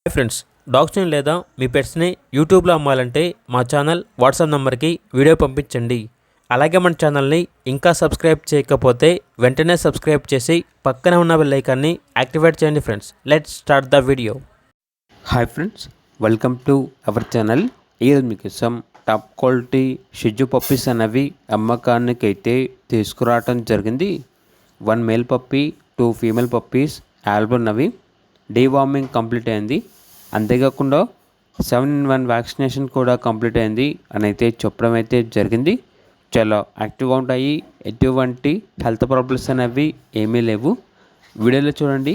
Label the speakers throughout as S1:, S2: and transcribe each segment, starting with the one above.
S1: Hi friends, డాగ్స్ని లేదా మీ పెట్స్ని యూట్యూబ్లో అమ్మాలంటే మా ఛానల్ వాట్సాప్ నెంబర్కి వీడియో పంపించండి. అలాగే మన ఛానల్ని ఇంకా సబ్స్క్రైబ్ చేయకపోతే వెంటనే సబ్స్క్రైబ్ చేసి పక్కనే ఉన్న బెల్ ఐకాన్ని యాక్టివేట్ చేయండి. Friends, let's start the video.
S2: Hi friends, welcome to our channel. ఈరోజు మీకోసం టాప్ క్వాలిటీ షిజు పప్పీస్ అనేవి అమ్మకానికి అయితే తీసుకురావటం జరిగింది. 1 male puppy, 2 female puppies album అవి డీవార్మింగ్ కంప్లీట్ అయింది. అంతేకాకుండా 7-in-1 వ్యాక్సినేషన్ కూడా కంప్లీట్ అయింది అని అయితే చెప్పడం అయితే జరిగింది. చాలా యాక్టివ్గా ఉంటాయి, ఎటువంటి హెల్త్ ప్రాబ్లమ్స్ అనేవి ఏమీ లేవు. వీడియోలో చూడండి,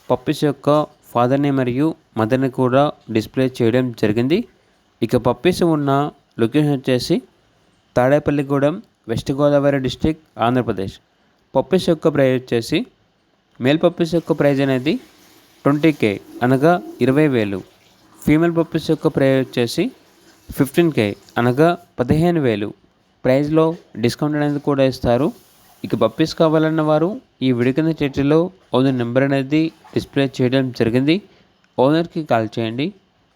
S2: పప్పీస్ యొక్క ఫాదర్ని మరియు మదర్ని కూడా డిస్ప్లే చేయడం జరిగింది. ఇక పప్పీస్ ఉన్న లొకేషన్ వచ్చేసి Tadepalligudem, west Godavari district, Andhra Pradesh. Puppies యొక్క ప్రైస్ వచ్చేసి మేల్ పప్పీస్ యొక్క ప్రైజ్ అనేది 20K అనగా 20,000. ఫీమేల్ పప్పీస్ యొక్క ప్రైజ్ వచ్చేసి 15K అనగా 15,000. ప్రైజ్లో డిస్కౌంట్ అనేది కూడా ఇస్తారు. ఇక పప్పీస్ కావాలన్న వారు ఈ వీడియో కింద టైటిల్లో ఓనర్ నెంబర్ అనేది డిస్ప్లే చేయడం జరిగింది. ఓనర్కి కాల్ చేయండి.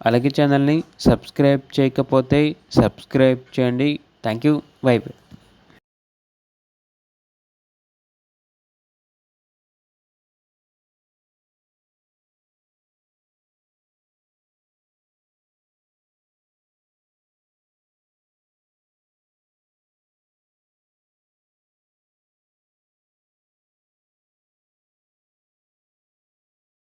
S2: అలాగే ఛానల్ని సబ్స్క్రైబ్ చేయకపోతే సబ్స్క్రైబ్ చేయండి. Thank you. By by.